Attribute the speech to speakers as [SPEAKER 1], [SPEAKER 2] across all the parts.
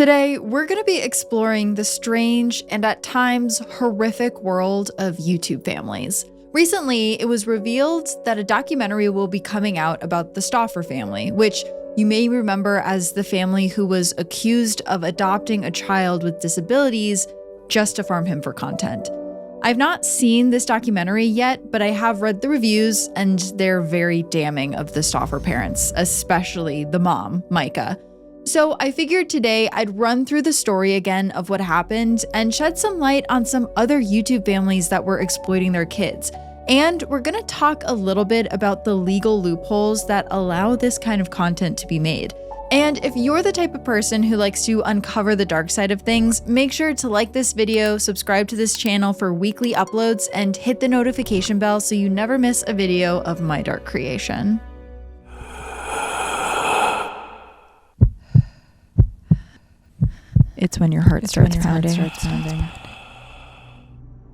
[SPEAKER 1] Today, we're going to be exploring the strange and at times horrific world of YouTube families. Recently, it was revealed that a documentary will be coming out about the Stauffer family, which you may remember as the family who was accused of adopting a child with disabilities just to farm him for content. I've not seen this documentary yet, but I have read the reviews and they're very damning of the Stauffer parents, especially the mom, Micah. So I figured today I'd run through the story again of what happened and shed some light on some other YouTube families that were exploiting their kids. And we're gonna talk a little bit about the legal loopholes that allow this kind of content to be made. And if you're the type of person who likes to uncover the dark side of things, make sure to like this video, subscribe to this channel for weekly uploads, and hit the notification bell so you never miss a video of my dark creation. It's when your heart starts pounding.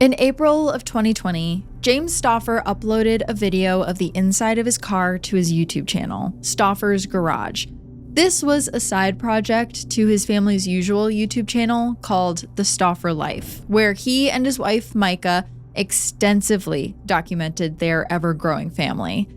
[SPEAKER 1] In April of 2020, James Stauffer uploaded a video of the inside of his car to his YouTube channel, Stauffer's Garage. This was a side project to his family's usual YouTube channel called The Stauffer Life, where he and his wife, Micah, extensively documented their ever-growing family.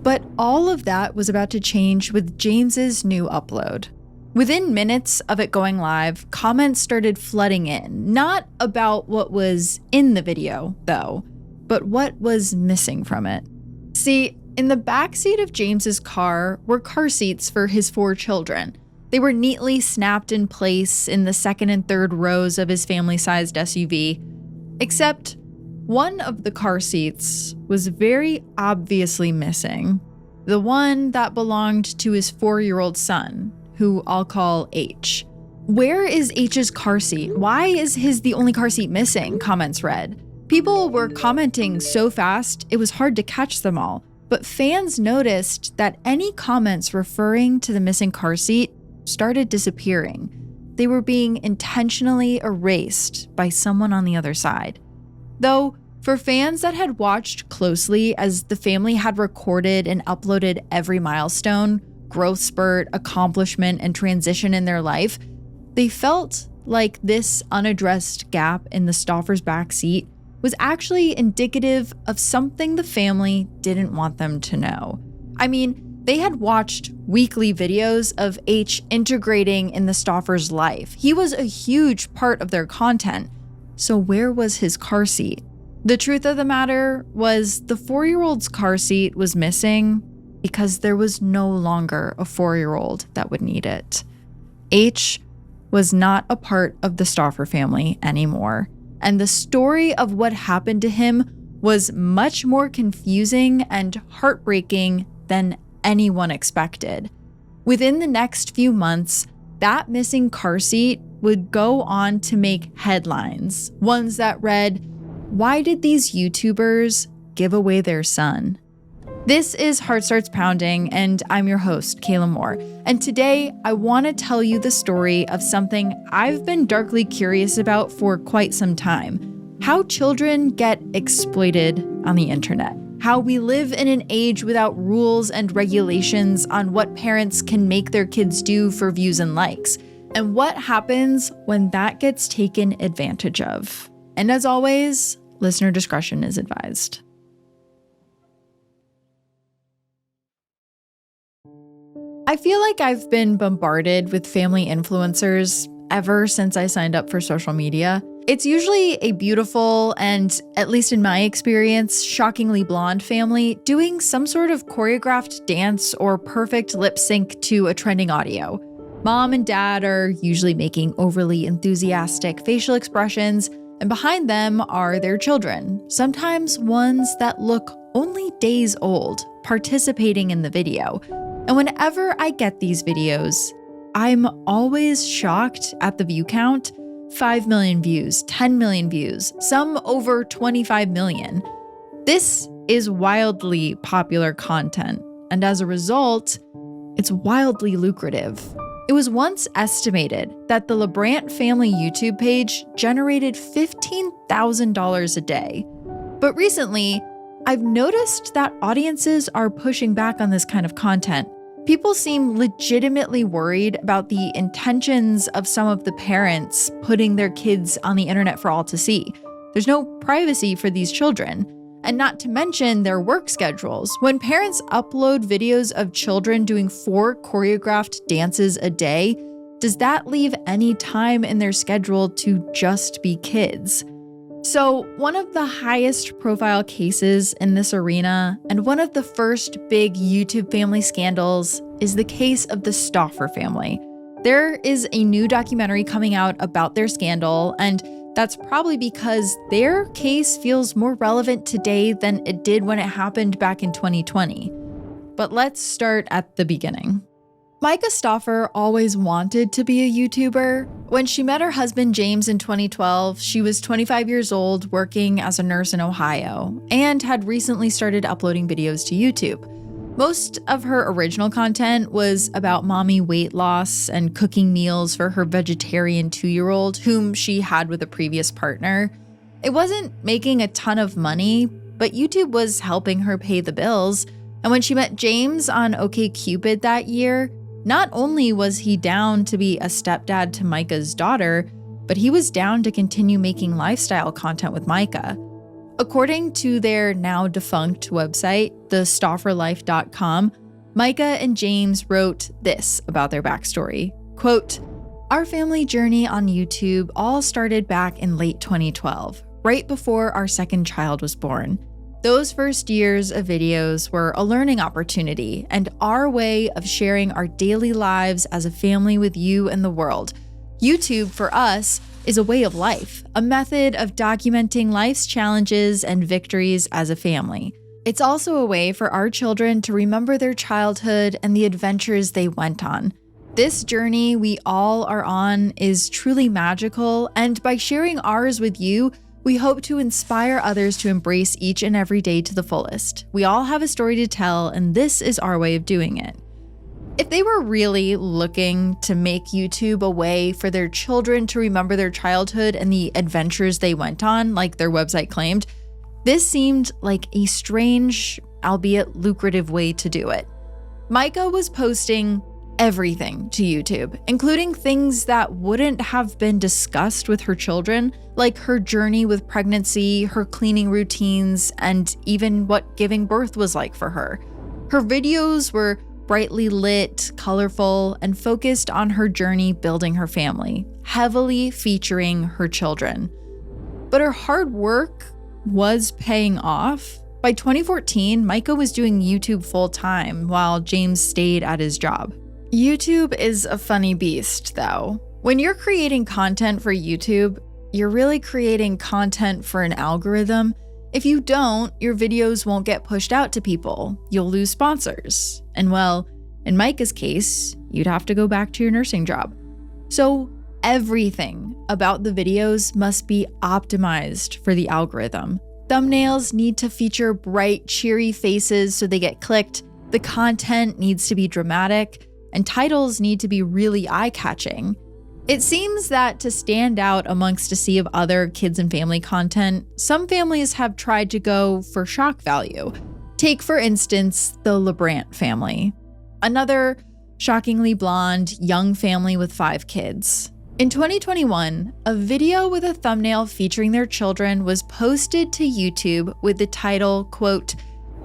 [SPEAKER 1] But all of that was about to change with James's new upload. Within minutes of it going live, comments started flooding in, not about what was in the video, though, but what was missing from it. See, in the backseat of James's car were car seats for his 4 children. They were neatly snapped in place in the second and third rows of his family-sized SUV, except one of the car seats was very obviously missing. The one that belonged to his 4-year-old son, who I'll call H. Where is H's car seat? Why is his the only car seat missing? Comments read. People were commenting so fast, it was hard to catch them all. But fans noticed that any comments referring to the missing car seat started disappearing. They were being intentionally erased by someone on the other side. Though, for fans that had watched closely as the family had recorded and uploaded every milestone, growth spurt, accomplishment, and transition in their life, they felt like this unaddressed gap in the Stauffer's backseat was actually indicative of something the family didn't want them to know. I mean, they had watched weekly videos of H integrating in the Stauffer's life. He was a huge part of their content. So where was his car seat? The truth of the matter was the 4-year-old's car seat was missing because there was no longer a 4-year-old that would need it. H was not a part of the Stauffer family anymore, and the story of what happened to him was much more confusing and heartbreaking than anyone expected. Within the next few months, that missing car seat would go on to make headlines, ones that read, "Why did these YouTubers give away their son?" This is Heart Starts Pounding, and I'm your host, Kayla Moore. And today, I want to tell you the story of something I've been darkly curious about for quite some time. How children get exploited on the internet. How we live in an age without rules and regulations on what parents can make their kids do for views and likes. And what happens when that gets taken advantage of. And as always, listener discretion is advised. I feel like I've been bombarded with family influencers ever since I signed up for social media. It's usually a beautiful and, at least in my experience, shockingly blonde family doing some sort of choreographed dance or perfect lip sync to a trending audio. Mom and dad are usually making overly enthusiastic facial expressions, and behind them are their children, sometimes ones that look only days old, participating in the video. And whenever I get these videos, I'm always shocked at the view count. 5 million views, 10 million views, some over 25 million. This is wildly popular content, and as a result, it's wildly lucrative. It was once estimated that the LeBrant family YouTube page generated $15,000 a day. But recently, I've noticed that audiences are pushing back on this kind of content. People seem legitimately worried about the intentions of some of the parents putting their kids on the internet for all to see. There's no privacy for these children. And not to mention their work schedules. When parents upload videos of children doing 4 choreographed dances a day, does that leave any time in their schedule to just be kids? So, one of the highest profile cases in this arena, and one of the first big YouTube family scandals, is the case of the Stauffer family. There is a new documentary coming out about their scandal, and that's probably because their case feels more relevant today than it did when it happened back in 2020. But let's start at the beginning. Micah Stauffer always wanted to be a YouTuber. When she met her husband James in 2012, she was 25 years old, working as a nurse in Ohio, and had recently started uploading videos to YouTube. Most of her original content was about mommy weight loss and cooking meals for her vegetarian 2-year-old, whom she had with a previous partner. It wasn't making a ton of money, but YouTube was helping her pay the bills. And when she met James on OkCupid that year, not only was he down to be a stepdad to Micah's daughter, but he was down to continue making lifestyle content with Micah. According to their now defunct website, thestaufferlife.com, Micah and James wrote this about their backstory. Quote, "Our family journey on YouTube all started back in late 2012, right before our second child was born. Those first years of videos were a learning opportunity and our way of sharing our daily lives as a family with you and the world. YouTube, for us, is a way of life, a method of documenting life's challenges and victories as a family. It's also a way for our children to remember their childhood and the adventures they went on. This journey we all are on is truly magical, and by sharing ours with you, we hope to inspire others to embrace each and every day to the fullest. We all have a story to tell, and this is our way of doing it." If they were really looking to make YouTube a way for their children to remember their childhood and the adventures they went on, like their website claimed, this seemed like a strange, albeit lucrative way to do it. Micah was posting everything to YouTube, including things that wouldn't have been discussed with her children, like her journey with pregnancy, her cleaning routines, and even what giving birth was like for her. Her videos were brightly lit, colorful, and focused on her journey building her family, heavily featuring her children. But her hard work was paying off. By 2014, Micah was doing YouTube full-time while James stayed at his job. YouTube is a funny beast, though. When you're creating content for YouTube, you're really creating content for an algorithm. If you don't, your videos won't get pushed out to people. You'll lose sponsors. And well, in Micah's case, you'd have to go back to your nursing job. So everything about the videos must be optimized for the algorithm. Thumbnails need to feature bright, cheery faces so they get clicked. The content needs to be dramatic, and titles need to be really eye-catching. It seems that to stand out amongst a sea of other kids and family content, some families have tried to go for shock value. Take, for instance, the LeBrant family. Another shockingly blonde, young family with 5 kids. In 2021, a video with a thumbnail featuring their children was posted to YouTube with the title, quote,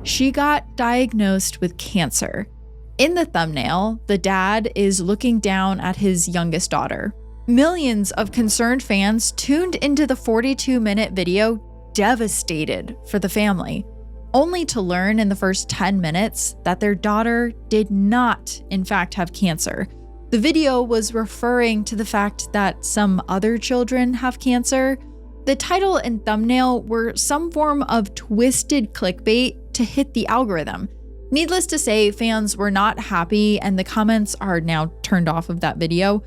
[SPEAKER 1] "She got diagnosed with cancer." In the thumbnail, the dad is looking down at his youngest daughter. Millions of concerned fans tuned into the 42-minute video, devastated for the family, only to learn in the first 10 minutes that their daughter did not, in fact, have cancer. The video was referring to the fact that some other children have cancer. The title and thumbnail were some form of twisted clickbait to hit the algorithm. Needless to say, fans were not happy, and the comments are now turned off of that video.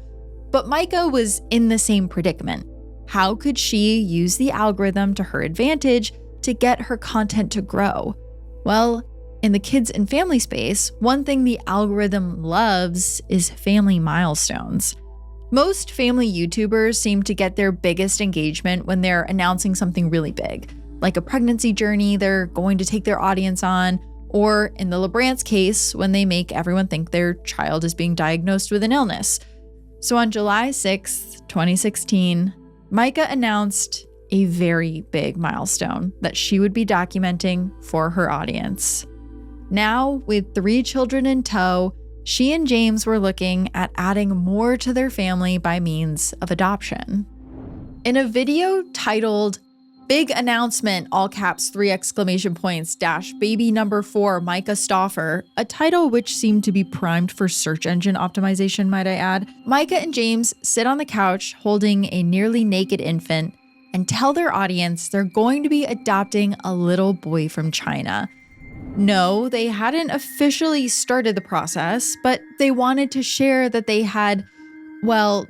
[SPEAKER 1] But Micah was in the same predicament. How could she use the algorithm to her advantage to get her content to grow? Well, in the kids and family space, one thing the algorithm loves is family milestones. Most family YouTubers seem to get their biggest engagement when they're announcing something really big, like a pregnancy journey they're going to take their audience on, or in the LeBrant's case, when they make everyone think their child is being diagnosed with an illness. So on July 6, 2016, Micah announced a very big milestone that she would be documenting for her audience. Now, with 3 children in tow, she and James were looking at adding more to their family by means of adoption. In a video titled "Big Announcement," all caps 3 exclamation points dash baby number 4 Micah Stauffer, a title which seemed to be primed for search engine optimization, might I add, Micah and James sit on the couch holding a nearly naked infant and tell their audience they're going to be adopting a little boy from China. No, they hadn't officially started the process, but they wanted to share that they had, well,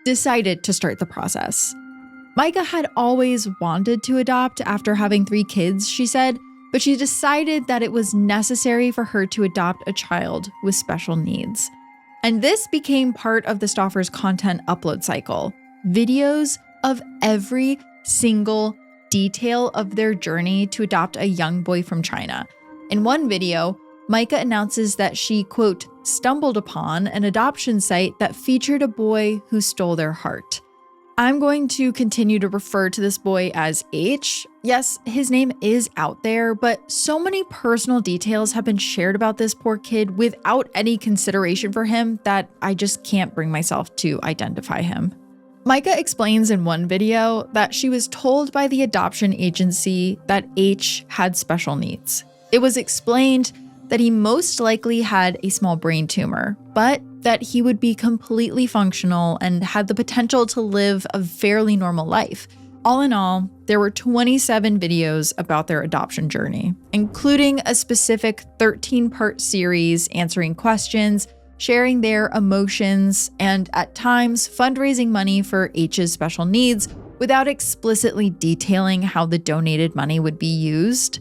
[SPEAKER 1] decided to start the process. Micah had always wanted to adopt after having 3 kids, she said, but she decided that it was necessary for her to adopt a child with special needs. And this became part of the Stauffer's content upload cycle. Videos of every single detail of their journey to adopt a young boy from China. In one video, Micah announces that she, quote, stumbled upon an adoption site that featured a boy who stole their heart. I'm going to continue to refer to this boy as H. Yes, his name is out there, but so many personal details have been shared about this poor kid without any consideration for him that I just can't bring myself to identify him. Micah explains in one video that she was told by the adoption agency that H had special needs. It was explained that he most likely had a small brain tumor, but that he would be completely functional and had the potential to live a fairly normal life. All in all, there were 27 videos about their adoption journey, including a specific 13-part series answering questions, sharing their emotions, and at times fundraising money for H's special needs without explicitly detailing how the donated money would be used.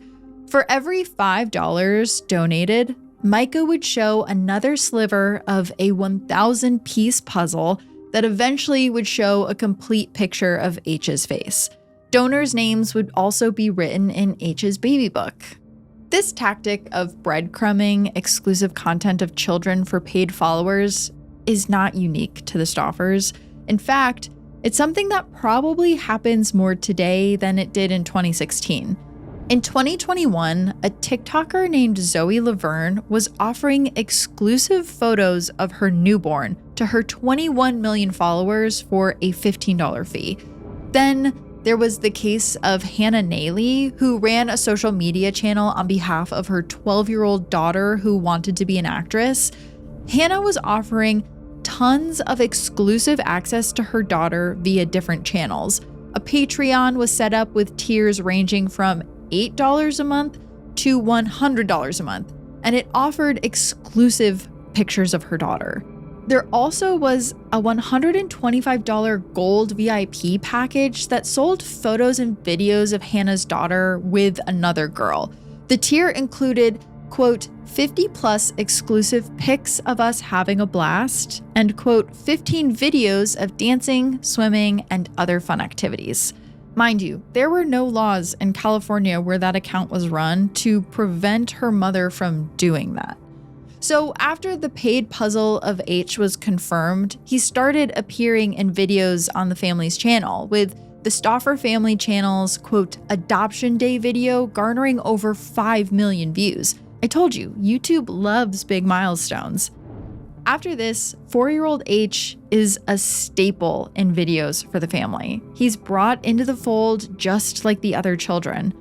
[SPEAKER 1] For every $5 donated, Micah would show another sliver of a 1,000-piece puzzle that eventually would show a complete picture of H's face. Donors' names would also be written in H's baby book. This tactic of breadcrumbing exclusive content of children for paid followers is not unique to the Stauffers. In fact, it's something that probably happens more today than it did in 2016. In 2021, a TikToker named Zoe Laverne was offering exclusive photos of her newborn to her 21 million followers for a $15 fee. Then there was the case of Hannah Naley, who ran a social media channel on behalf of her 12-year-old daughter who wanted to be an actress. Hannah was offering tons of exclusive access to her daughter via different channels. A Patreon was set up with tiers ranging from $8 a month to $100 a month, and it offered exclusive pictures of her daughter. There also was a $125 gold VIP package that sold photos and videos of Hannah's daughter with another girl. The tier included, quote, 50 plus exclusive pics of us having a blast, and quote, 15 videos of dancing, swimming, and other fun activities. Mind you, there were no laws in California where that account was run to prevent her mother from doing that. So after the paid puzzle of H was confirmed, he started appearing in videos on the family's channel, with the Stauffer family channel's, quote, adoption day video garnering over 5 million views. I told you, YouTube loves big milestones. After this, 4-year-old H is a staple in videos for the family. He's brought into the fold just like the other children.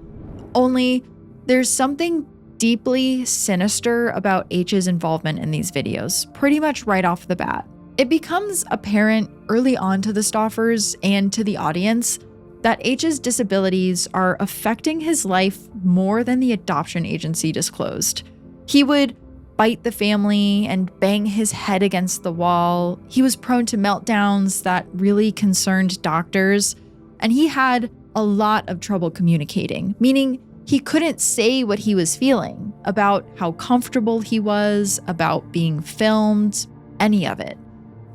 [SPEAKER 1] Only there's something deeply sinister about H's involvement in these videos, pretty much right off the bat. It becomes apparent early on to the Stauffers and to the audience that H's disabilities are affecting his life more than the adoption agency disclosed. He would bite the family and bang his head against the wall. He was prone to meltdowns that really concerned doctors, and he had a lot of trouble communicating, meaning he couldn't say what he was feeling, about how comfortable he was, about being filmed, any of it.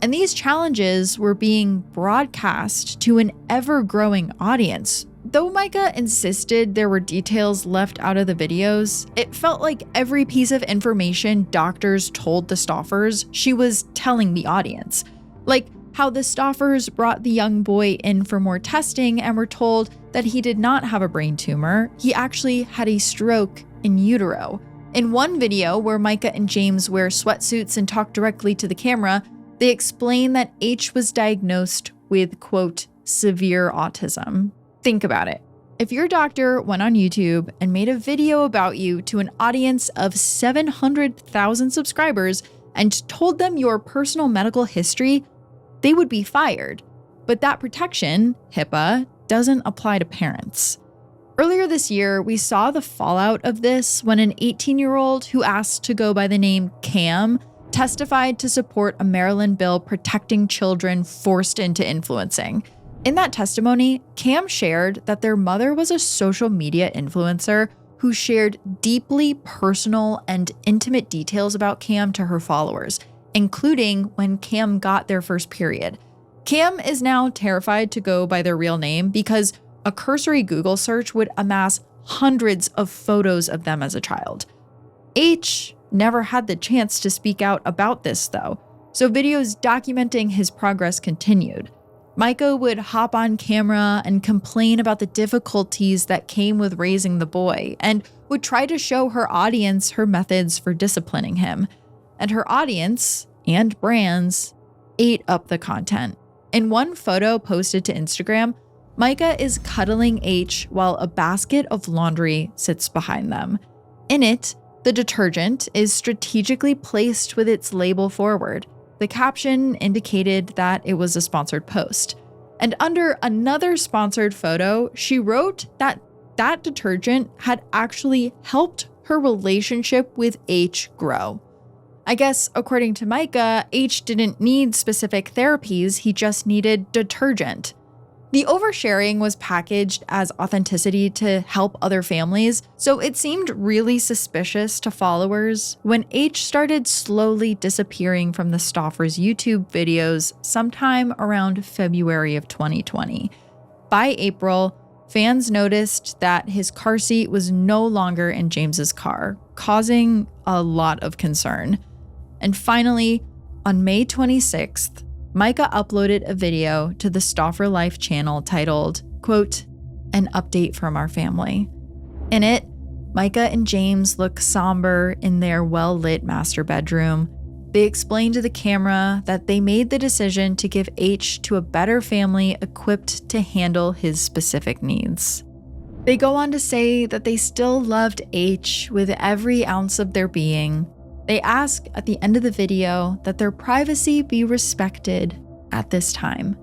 [SPEAKER 1] And these challenges were being broadcast to an ever-growing audience, though Micah insisted there were details left out of the videos, it felt like every piece of information doctors told the Stauffers, she was telling the audience. Like how the Stauffers brought the young boy in for more testing and were told that he did not have a brain tumor, he actually had a stroke in utero. In one video where Micah and James wear sweatsuits and talk directly to the camera, they explain that H was diagnosed with, quote, severe autism. Think about it. If your doctor went on YouTube and made a video about you to an audience of 700,000 subscribers and told them your personal medical history, they would be fired. But that protection, HIPAA, doesn't apply to parents. Earlier this year, we saw the fallout of this when an 18-year-old who asked to go by the name Cam testified to support a Maryland bill protecting children forced into influencing. In that testimony, Cam shared that their mother was a social media influencer who shared deeply personal and intimate details about Cam to her followers, including when Cam got their first period. Cam is now terrified to go by their real name because a cursory Google search would amass hundreds of photos of them as a child. H never had the chance to speak out about this though, so videos documenting his progress continued. Micah would hop on camera and complain about the difficulties that came with raising the boy and would try to show her audience her methods for disciplining him. And her audience and brands ate up the content. In one photo posted to Instagram, Micah is cuddling H while a basket of laundry sits behind them. In it, the detergent is strategically placed with its label forward. The caption indicated that it was a sponsored post. And under another sponsored photo, she wrote that that detergent had actually helped her relationship with H grow. I guess, according to Micah, H didn't need specific therapies, he just needed detergent. The oversharing was packaged as authenticity to help other families, so it seemed really suspicious to followers when H started slowly disappearing from the Stauffers' YouTube videos sometime around February of 2020. By April, fans noticed that his car seat was no longer in James's car, causing a lot of concern. And finally, on May 26th, Micah uploaded a video to the Stauffer Life channel titled, quote, an update from our family. In it, Micah and James look somber in their well-lit master bedroom. They explain to the camera that they made the decision to give H to a better family equipped to handle his specific needs. They go on to say that they still loved H with every ounce of their being. They ask at the end of the video that their privacy be respected at this time.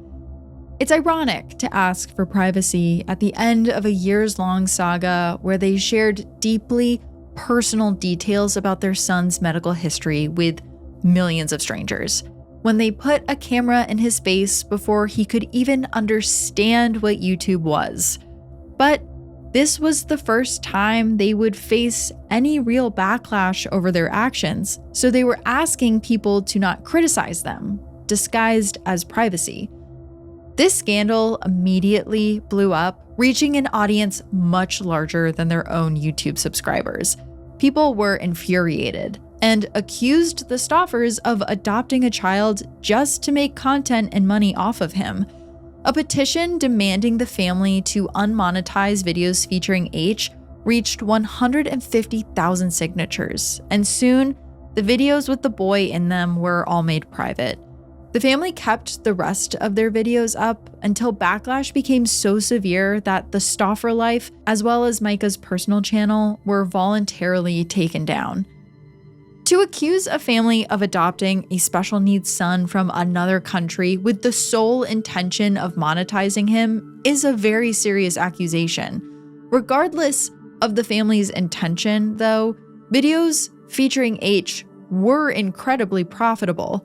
[SPEAKER 1] It's ironic to ask for privacy at the end of a years-long saga where they shared deeply personal details about their son's medical history with millions of strangers, when they put a camera in his face before he could even understand what YouTube was. But this was the first time they would face any real backlash over their actions, so they were asking people to not criticize them, disguised as privacy. This scandal immediately blew up, reaching an audience much larger than their own YouTube subscribers. People were infuriated and accused the Stauffers of adopting a child just to make content and money off of him. A petition demanding the family to unmonetize videos featuring H reached 150,000 signatures, and soon, the videos with the boy in them were all made private. The family kept the rest of their videos up until backlash became so severe that the Stauffer Life, as well as Micah's personal channel, were voluntarily taken down. To accuse a family of adopting a special needs son from another country with the sole intention of monetizing him is a very serious accusation. Regardless of the family's intention, though, videos featuring H were incredibly profitable.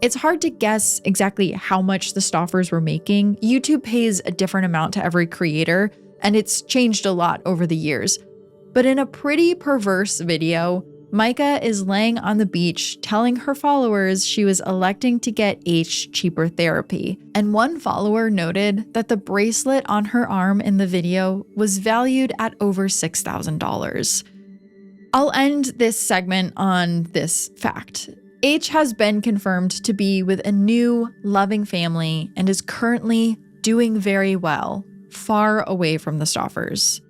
[SPEAKER 1] It's hard to guess exactly how much the Stauffers were making. YouTube pays a different amount to every creator, and it's changed a lot over the years. But in a pretty perverse video, Micah is laying on the beach telling her followers she was electing to get H cheaper therapy. And one follower noted that the bracelet on her arm in the video was valued at over $6,000. I'll end this segment on this fact. H has been confirmed to be with a new, loving family and is currently doing very well, far away from the Stauffers.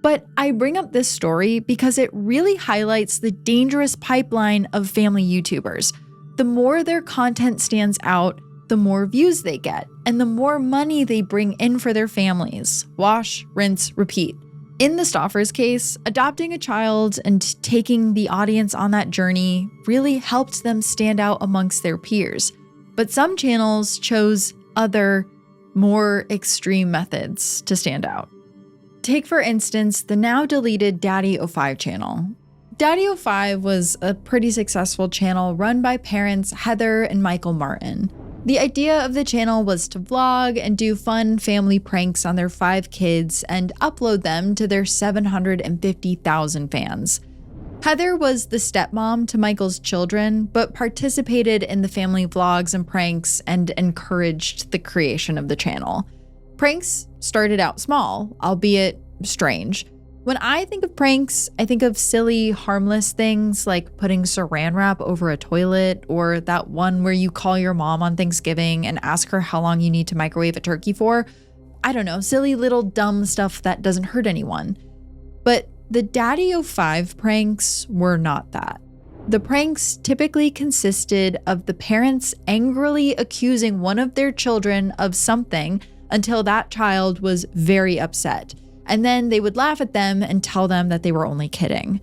[SPEAKER 1] But I bring up this story because it really highlights the dangerous pipeline of family YouTubers. The more their content stands out, the more views they get, and the more money they bring in for their families. Wash, rinse, repeat. In the Stauffers' case, adopting a child and taking the audience on that journey really helped them stand out amongst their peers. But some channels chose other, more extreme methods to stand out. Take, for instance, the now deleted DaddyOFive channel. DaddyOFive was a pretty successful channel run by parents Heather and Michael Martin. The idea of the channel was to vlog and do fun family pranks on their 5 kids and upload them to their 750,000 fans. Heather was the stepmom to Michael's children, but participated in the family vlogs and pranks and encouraged the creation of the channel. Pranks started out small, albeit strange. When I think of pranks, I think of silly, harmless things like putting saran wrap over a toilet, or that one where you call your mom on Thanksgiving and ask her how long you need to microwave a turkey for. I don't know, silly little dumb stuff that doesn't hurt anyone. But the DaddyOFive pranks were not that. The pranks typically consisted of the parents angrily accusing one of their children of something until that child was very upset, and then they would laugh at them and tell them that they were only kidding.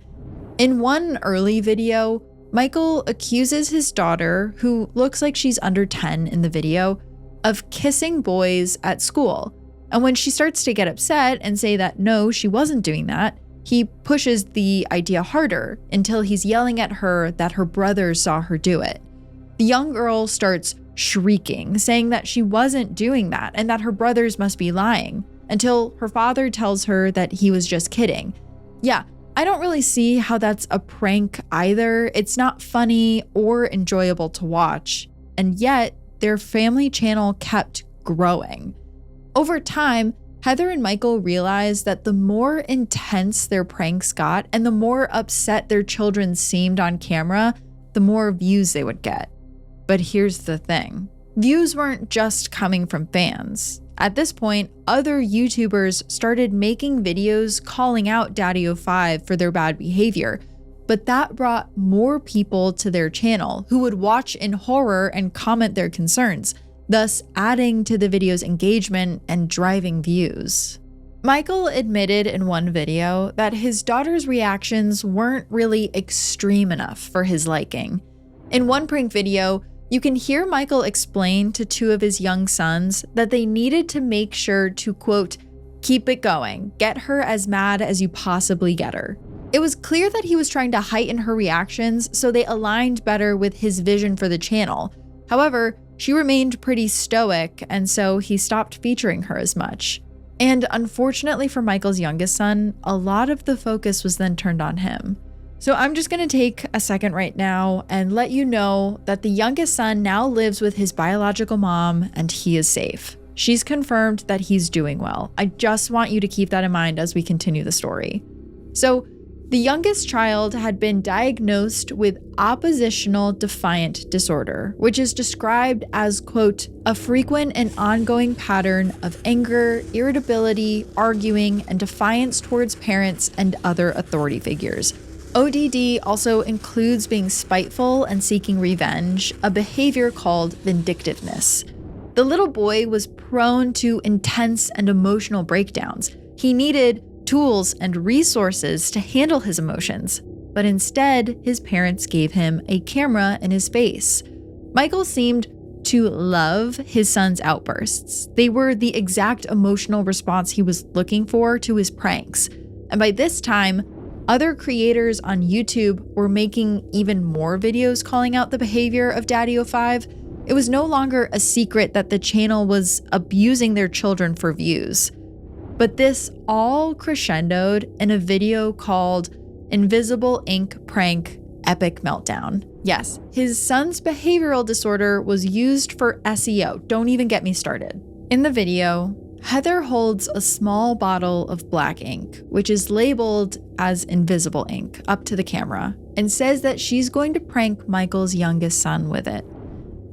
[SPEAKER 1] In one early video, Michael accuses his daughter, who looks like she's under 10 in the video, of kissing boys at school. And when she starts to get upset and say that no, she wasn't doing that, he pushes the idea harder until he's yelling at her that her brother saw her do it. The young girl starts shrieking, saying that she wasn't doing that and that her brothers must be lying, until her father tells her that he was just kidding. Yeah, I don't really see how that's a prank either. It's not funny or enjoyable to watch, and yet their family channel kept growing. Over time, Heather and Michael realized that the more intense their pranks got and the more upset their children seemed on camera, the more views they would get. But here's the thing. Views weren't just coming from fans. At this point, other YouTubers started making videos calling out DaddyOFive for their bad behavior, but that brought more people to their channel who would watch in horror and comment their concerns, thus adding to the video's engagement and driving views. Michael admitted in one video that his daughter's reactions weren't really extreme enough for his liking. In one prank video, you can hear Michael explain to 2 of his young sons that they needed to make sure to, quote, keep it going, get her as mad as you possibly get her. It was clear that he was trying to heighten her reactions so they aligned better with his vision for the channel. However, she remained pretty stoic, and so he stopped featuring her as much. And unfortunately for Michael's youngest son, a lot of the focus was then turned on him. So I'm just going to take a second right now and let you know that the youngest son now lives with his biological mom and he is safe. She's confirmed that he's doing well. I just want you to keep that in mind as we continue the story. So the youngest child had been diagnosed with oppositional defiant disorder, which is described as, quote, a frequent and ongoing pattern of anger, irritability, arguing, and defiance towards parents and other authority figures. ODD also includes being spiteful and seeking revenge, a behavior called vindictiveness. The little boy was prone to intense and emotional breakdowns. He needed tools and resources to handle his emotions, but instead, his parents gave him a camera in his face. Michael seemed to love his son's outbursts. They were the exact emotional response he was looking for to his pranks. And by this time, other creators on YouTube were making even more videos calling out the behavior of DaddyOFive. It was no longer a secret that the channel was abusing their children for views. But this all crescendoed in a video called invisible ink prank epic meltdown. Yes, his son's behavioral disorder was used for SEO. Don't even get me started. In the video, Heather holds a small bottle of black ink, which is labeled as invisible ink, up to the camera, and says that she's going to prank Michael's youngest son with it.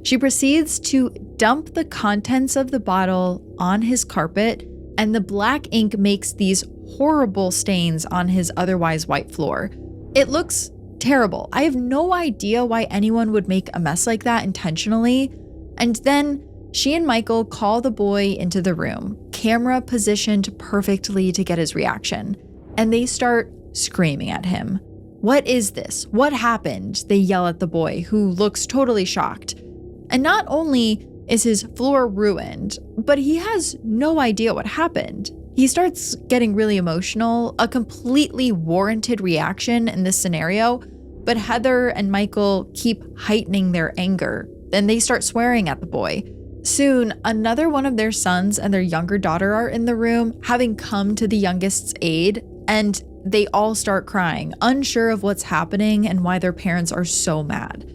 [SPEAKER 1] She proceeds to dump the contents of the bottle on his carpet, and the black ink makes these horrible stains on his otherwise white floor. It looks terrible. I have no idea why anyone would make a mess like that intentionally. And then she and Michael call the boy into the room, camera positioned perfectly to get his reaction, and they start screaming at him. "What is this? What happened?" They yell at the boy, who looks totally shocked. And not only is his floor ruined, but he has no idea what happened. He starts getting really emotional, a completely warranted reaction in this scenario, but Heather and Michael keep heightening their anger. Then they start swearing at the boy. Soon, another one of their sons and their younger daughter are in the room, having come to the youngest's aid, and they all start crying, unsure of what's happening and why their parents are so mad.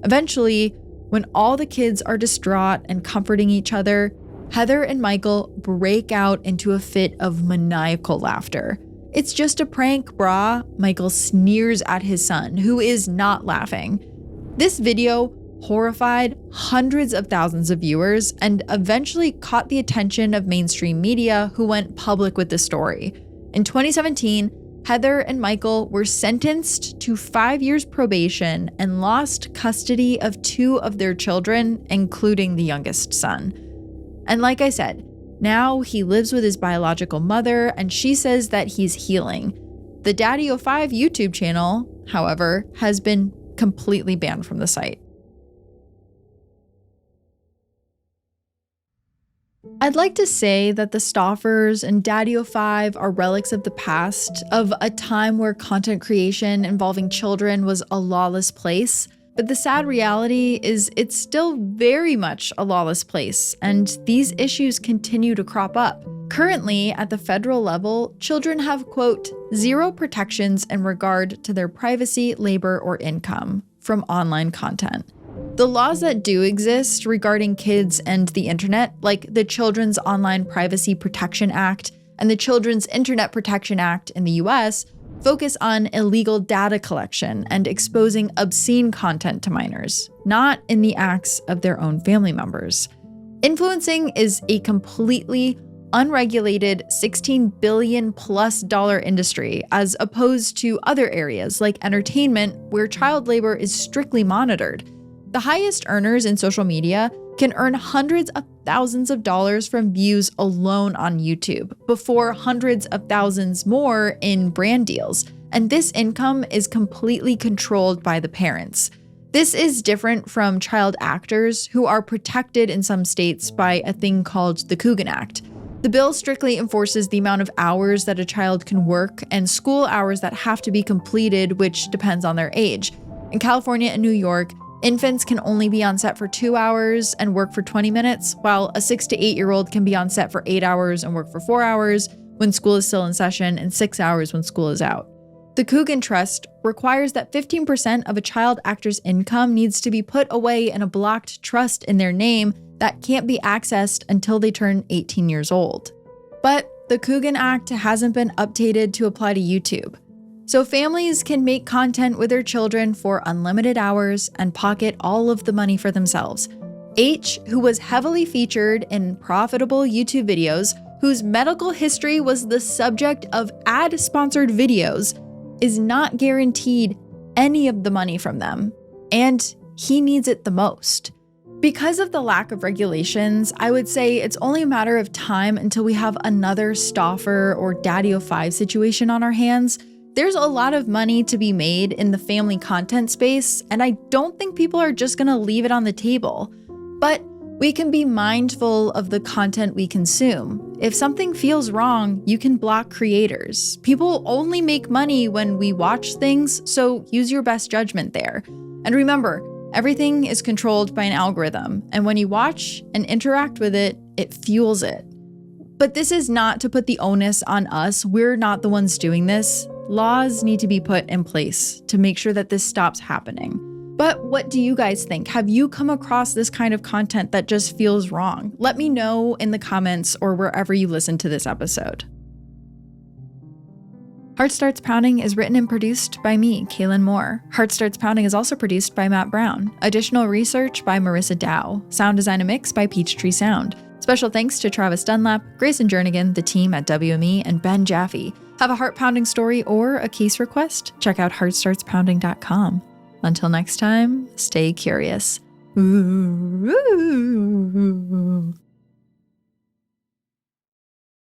[SPEAKER 1] Eventually, when all the kids are distraught and comforting each other, Heather and Michael break out into a fit of maniacal laughter. "It's just a prank, brah," Michael sneers at his son, who is not laughing. This video horrified hundreds of thousands of viewers and eventually caught the attention of mainstream media, who went public with the story. In 2017, Heather and Michael were sentenced to 5 years probation and lost custody of 2 of their children, including the youngest son. And like I said, now he lives with his biological mother, and she says that he's healing. The DaddyOFive YouTube channel, however, has been completely banned from the site. I'd like to say that the Stauffers and DaddyOFive are relics of the past, of a time where content creation involving children was a lawless place. But the sad reality is it's still very much a lawless place, and these issues continue to crop up. Currently, at the federal level, children have, quote, "zero protections in regard to their privacy, labor, or income" from online content. The laws that do exist regarding kids and the internet, like the Children's Online Privacy Protection Act and the Children's Internet Protection Act in the US, focus on illegal data collection and exposing obscene content to minors, not in the acts of their own family members. Influencing is a completely unregulated $16 billion+ industry, as opposed to other areas like entertainment, where child labor is strictly monitored. The highest earners in social media can earn hundreds of thousands of dollars from views alone on YouTube, before hundreds of thousands more in brand deals. And this income is completely controlled by the parents. This is different from child actors, who are protected in some states by a thing called the Coogan Act. The bill strictly enforces the amount of hours that a child can work and school hours that have to be completed, which depends on their age. In California and New York, infants can only be on set for 2 hours and work for 20 minutes, while a 6 to 8-year-old can be on set for 8 hours and work for 4 hours when school is still in session and 6 hours when school is out. The Coogan Trust requires that 15% of a child actor's income needs to be put away in a blocked trust in their name that can't be accessed until they turn 18 years old. But the Coogan Act hasn't been updated to apply to YouTube. So families can make content with their children for unlimited hours and pocket all of the money for themselves. H, who was heavily featured in profitable YouTube videos, whose medical history was the subject of ad-sponsored videos, is not guaranteed any of the money from them, and he needs it the most. Because of the lack of regulations, I would say it's only a matter of time until we have another Stauffer or DaddyOFive situation on our hands. There's a lot of money to be made in the family content space, and I don't think people are just gonna leave it on the table. But we can be mindful of the content we consume. If something feels wrong, you can block creators. People only make money when we watch things, so use your best judgment there. And remember, everything is controlled by an algorithm, and when you watch and interact with it, it fuels it. But this is not to put the onus on us. We're not the ones doing this. Laws need to be put in place to make sure that this stops happening. But what do you guys think? Have you come across this kind of content that just feels wrong? Let me know in the comments or wherever you listen to this episode. Heart Starts Pounding is written and produced by me, Kaylin Moore. Heart Starts Pounding is also produced by Matt Brown. Additional research by Marissa Dow. Sound design and mix by Peachtree Sound. Special thanks to Travis Dunlap, Grayson Jernigan, the team at WME, and Ben Jaffe. Have a heart-pounding story or a case request? Check out heartstartspounding.com. Until next time, stay curious. Ooh.